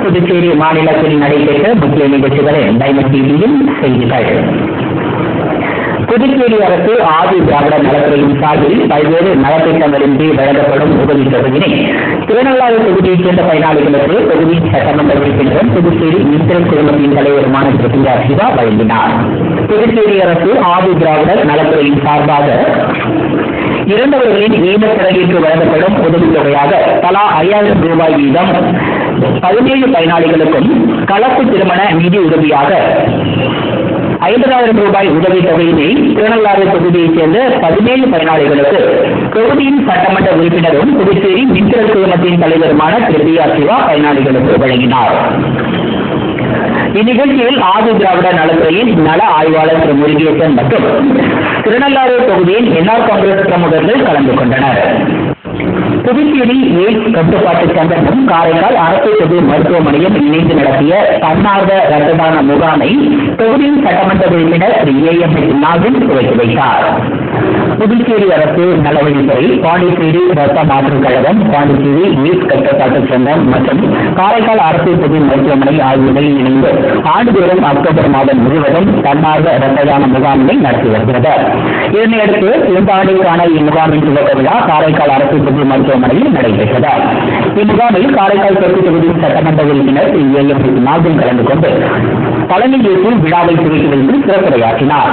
புதுச்சேரி மாநிலத்தில் நடைபெற்ற முக்கிய நிகழ்ச்சிகளில் டைமண்ட் டிவியின் செய்திகள். புதுச்சேரி அரசு ஆதி திராவிடர் நலத்துறையின் சார்பில் பல்வேறு நலத்திட்டங்களின் கீழ் வழங்கப்படும் உதவித் தொகையினை திருநள்ளாறு தொகுதியைச் சேர்ந்த பயனாளிகளுக்கு தொகுதி சட்டமன்ற உறுப்பினரும் புதுச்சேரி மின்திறன் குழுமத்தின் தலைவருமான திரு பி ஆர் சிவா வழங்கினார். புதுச்சேரி அரசு ஆதி திராவிடர் நலத்துறையின் சார்பாக இறந்தவர்களின் ஈமச்சடங்கிற்கு வழங்கப்படும் உதவித் தொகையாக தலா 5000 ரூபாய் வீதம் 17 பயனாளிகளுக்கும் கலப்பு திருமண நிதி உதவியாக 50,000 ரூபாய் உதவித் தொகையினை திருநள்ளாறு தொகுதியைச் சேர்ந்த 17 பயனாளிகளுக்கு தொகுதியின் சட்டமன்ற உறுப்பினரும் புதுச்சேரி மின்திறன் குழுமத்தின் தலைவருமான திரு பி ஆர் சிவா பயனாளிகளுக்கு வழங்கினார். இந்நிகழ்ச்சியில் ஆதி திராவிடர் நலத்துறையின் நல ஆய்வாளர் திரு முருகேசன் மற்றும் திருநள்ளாறு தொகுதியின் என்ஆர் காங்கிரஸ் பிரமுகர்கள் கலந்து கொண்டனர். புதுச்சேரி எய்ட்ஸ் கட்டுப்பாட்டு சங்கமும் காரைக்கால் அரசு பொது மருத்துவமனையும் இணைந்து நடத்திய தன்னார்வ ரத்த தான முகாமை தொகுதியின் சட்டமன்ற உறுப்பினர் திரு ஏ.எம். நாகன் துவக்கி வைத்தார். புதுச்சேரி அரசு நலவழித்துறை, பாண்டிச்சேரி ரத்த மாற்றுக் கழகம், பாண்டிச்சேரி எய்ட்ஸ் கட்டுப்பாட்டு சங்கம் மற்றும் காரைக்கால் அரசு பொது மருத்துவமனை ஆகியவை இணைந்து ஆண்டுதோறும் அக்டோபர் மாதம் முழுவதும் தன்னார்வ ரத்த தான முகாமினை நடத்தி வருகிறது. இதனையடுத்து இந்த ஆண்டிற்கான இம்முகாமின் துவக்க விழா காரைக்கால் அரசு பொது மருத்துவமனையில் நடைபெற்றது. இம்முகாமில் காரைக்கால் தெற்கு தொகுதியின் சட்டமன்ற உறுப்பினர் திரு ஏ.எம். நாகன் கலந்து கொண்டு தலைமை ஏற்று விழாவை துவக்கி வைத்து சிறப்புரையாற்றினார்.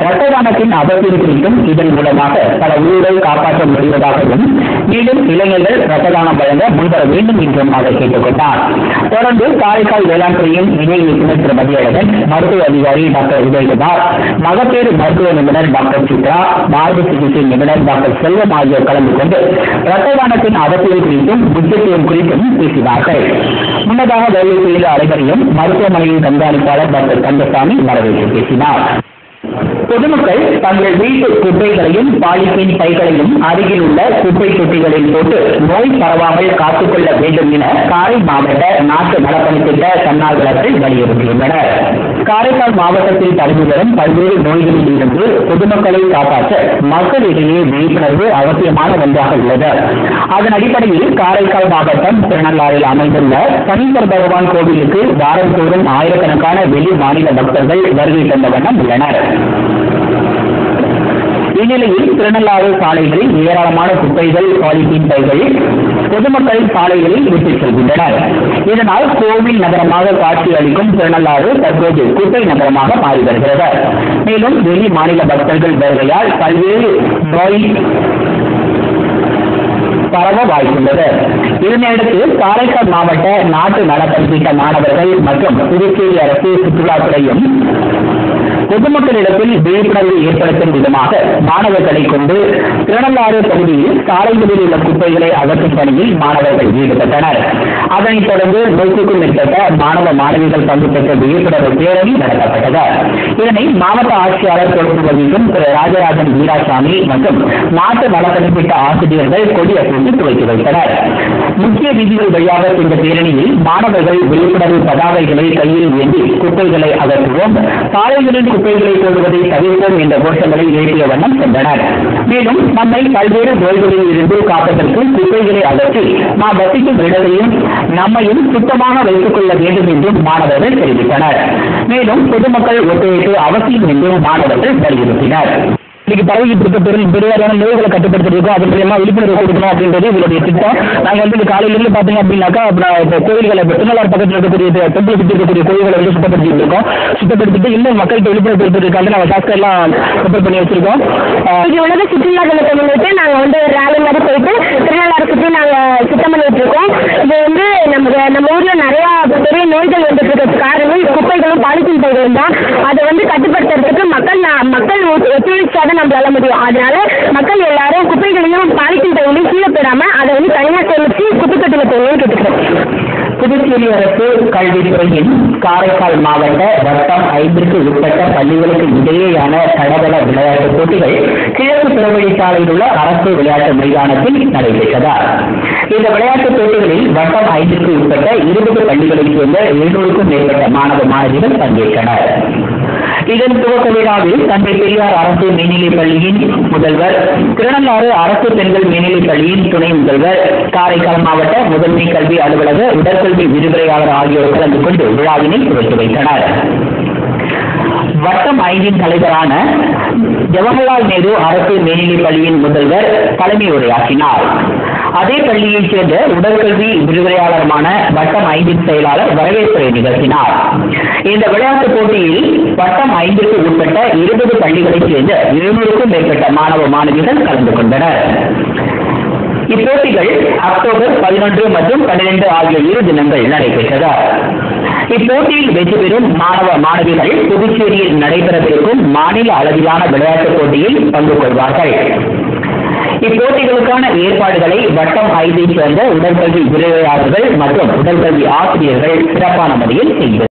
ரத்த தானத்தின் அவசியம் குறித்தும் இதன் மூலமாக பல உயிரை காப்பாற்ற முடிவதாகவும் மேலும் இளைஞர்கள் ரத்த தானம் வழங்க முன்வர வேண்டும் என்றும் அவர் கேட்டுக் கொண்டார். தொடர்ந்து காரைக்கால் வேளாண் துறையின் இணை இயக்குநர் திரு மதியழகன், மருத்துவ அதிகாரி டாக்டர் உதயகுமார், மகப்பேறு மருத்துவ நிபுணர் டாக்டர் சித்ரா, மார்பு சிகிச்சை நிபுணர் டாக்டர் செல்வம் ஆகியோர் கலந்து கொண்டு ரத்த தானத்தின் அவசியம் குறித்தும் முக்கியத்துவம் குறித்தும் பேசினார்கள். முன்னதாக வேலை செய்த அனைவரையும் மருத்துவமனையின் கண்காணிப்பாளர் டாக்டர் கந்தசாமி வரவேற்று பேசினார். பொதுமக்கள் தங்கள் வீட்டு குப்பைகளையும் பாலித்தீன் பைகளையும் அருகில் உள்ள குப்பை தொட்டிகளில் போட்டு நோய் பரவாமல் காத்துக்கொள்ள வேண்டும் என காரை மாவட்ட நாட்டு நலப்பணித்திட்ட தன்னார்வலர்கள் வலியுறுத்தியுள்ளனர். காரைக்கால் மாவட்டத்தில் பரவி வரும் பல்வேறு நோய்களில் இருந்து பொதுமக்களை காப்பாற்ற மக்களிடையே விழிப்புணர்வு அவசியமான ஒன்றாக உள்ளது. அதன் அடிப்படையில் காரைக்கால் மாவட்டம் திருநள்ளாறில் அமைந்துள்ள சனீஸ்வர பகவான் கோவிலுக்கு வாரந்தோறும் ஆயிரக்கணக்கான வெளி மாநில பக்தர்கள் வருகை தந்த வண்ணம் உள்ளனர். இந்நிலையில் திருநள்ளாறு சாலைகளில் ஏராளமான குப்பைகள், பாலித்தீன் பைகள் பொதுமக்கள் சாலைகளில் விட்டுச் செல்கின்றனர். இதனால் கோவில் நகரமாக காட்சி அளிக்கும் திருநள்ளாறு தற்போது குப்பை நகரமாக மாறி வருகிறது. மேலும் வெளி மாநில பக்தர்கள் வருகையால் பல்வேறு நோய் பரவ வாய்ப்புள்ளது. இதனையடுத்து காரைக்கால் மாவட்ட நாட்டு நலப்பணித்திட்ட மாணவர்கள் மற்றும் புதுச்சேரி அரசு சுற்றுலாத்துறையும் பொதுமக்களிடத்தில் விழிப்புணர்வு ஏற்படுத்தும் விதமாக மாணவர்களை கொண்டு திருநள்ளாறு பகுதியில் சாலைகளில் உள்ள குப்பைகளை அகற்றும் பணியில் மாணவர்கள் ஈடுபட்டனர். அதனைத் தொடர்ந்து 100க்கும் மேற்பட்ட மாணவ மாணவிகள் பங்கு பெற்ற விழிப்புணர்வு பேரணி நடத்தப்பட்டது. இதனை மாவட்ட ஆட்சியாளர் பொறுப்பு வகிக்கும் திரு ராஜராஜன் வீராசாமி மற்றும் நாட்டு நலப்பணித்திட்ட ஆசிரியர்கள் கொடியசைத்து துவக்கி வைத்தனர். முக்கிய வீதிகள் வழியாக இந்த பேரணியில் மாணவர்கள் விழிப்புணர்வு பதாகைகளை கையில் ஏந்தி குப்பைகளை அகற்றுவோம், சாலைகளில் குப்பைகளை போடுவதை தவிர்ப்போம் என்ற கோஷங்களை எழுப்பிய வண்ணம் சென்றனர். மேலும் நம்மை பல்வேறு நோய்களில் இருந்து காப்பதற்கு குப்பைகளை அகற்றி நாம் வசிக்கும் இடத்தையும் நம்மையும் சுத்தமாக வைத்துக் கொள்ள வேண்டும் என்றும் மாணவர்கள் தெரிவித்தனர். மேலும் பொதுமக்கள் ஒத்துழைப்பு அவசியம் என்றும் மாணவர்கள் வலியுறுத்தினர். இன்னைக்கு பரவிட்டு இருக்க பெருவாரியான நோய்களை கட்டுப்படுத்திருக்கோம். அது மூலமா விழிப்புணர்வு கொடுக்கணும் அப்படின்றது இதனுடைய திட்டம். நாங்கள் இந்த காலையிலிருந்து பார்த்தீங்க அப்படின்னாக்கா இப்போ கோயில்களை திருநள்ளாறு பக்கத்தில் இருக்கக்கூடிய டெம்பிள் சுற்றி இருக்கக்கூடிய கோயில்களை சுத்தப்படுத்திட்டு இருக்கோம். சுத்தப்படுத்திட்டு இன்னும் மக்களுக்கு விழிப்புணர்வு ஏற்படுத்திருக்காங்க. நாங்கள் டாஸ்க் எல்லாம் ப்ரிப்பேர் பண்ணி வச்சிருக்கோம். இது உலக சுற்றுலா தினத்தை முன்னிட்டு நாங்கள் ஒரு ரேலி மாதிரி போயிட்டு திருநள்ளாறு சுற்றி நாங்கள் சுத்தம் பண்ணிட்டு இருக்கோம். இது நம்ம ஊரில் நிறையா பெரிய நோய்கள் வந்துட்டு இருக்கிறது காரணம் குப்பைகளும் பாலித்தீன் பைகளும் தான். அதை கட்டுப்படுத்துறதுக்கு மக்கள் ஒத்துழைச்சாதான் நம்மளால முடியும். அதனால மக்கள் எல்லாரும் குப்பைகளையும் பாலித்தீன் பைகளையும் கீழே போடாம அதை தனியாக சேமிச்சு குப்பைத்தொட்டில போகணும்னு கேட்டுக்கிறோம். புதுச்சேரி அரசு கல்வித்துறையின் காரைக்கால் மாவட்ட வட்டம் 5க்கு உட்பட்ட பள்ளிகளுக்கு இடையேயான தடகள விளையாட்டுப் போட்டிகள் கிழக்கு புறவழிச்சாலையில் உள்ள அரசு விளையாட்டு மைதானத்தில் நடைபெற்றது. இந்த விளையாட்டுப் போட்டிகளில் வட்டம் 5க்கு உட்பட்ட 20 பள்ளிகளைச் சேர்ந்த 700க்கும் மேற்பட்ட மாணவ மாணவிகள் பங்கேற்றனர். இதன் துவக்க விழாவில் தந்தை பெரியார் அரசு மேல்நிலைப் பள்ளியின் முதல்வர், திருநள்ளாறு அரசு பெண்கள் மேல்நிலைப் பள்ளியின் துணை முதல்வர், காரைக்கால் மாவட்ட முதன்மை கல்வி அலுவலக உடற்கல்வி விரிவுரையாளர் ஆகியோர் கலந்து கொண்டு விழாவினை துவக்கி வைத்தனர். வட்டம் 5 தலைவரான ஜவஹர்லால் நேரு அரசு மேல்நிலைப் பள்ளியின் முதல்வர் தலைமை உரையாற்றினார். அதே பள்ளியைச் சேர்ந்த உடற்கல்வி விரிவுரையாளருமான வட்டம் 5 செயலாளர் வரவேற்புரை நிகழ்த்தினார். இந்த விளையாட்டுப் போட்டியில் வட்டம் 5க்கு உட்பட்ட 20 பள்ளிகளைச் சேர்ந்த 700க்கும் மேற்பட்ட மாணவ மாணவிகள் கலந்து கொண்டனர். இப்போட்டிகள் அக்டோபர் 11 மற்றும் 12 ஆகிய 2 தினங்கள் நடைபெற்றது. இப்போட்டியில் வெற்றி பெறும் மாணவ மாணவிகள் புதுச்சேரியில் நடைபெறவிருக்கும் மாநில அளவிலான விளையாட்டுப் போட்டியில் பங்கு கொள்வார்கள். இப்போட்டிகளுக்கான ஏற்பாடுகளை வட்டம் 5ஐ சேர்ந்த உடற்கல்வி விரிவுரையாளர்கள் மற்றும் உடற்கல்வி ஆசிரியர்கள் சிறப்பான முறையில் செய்தனர்.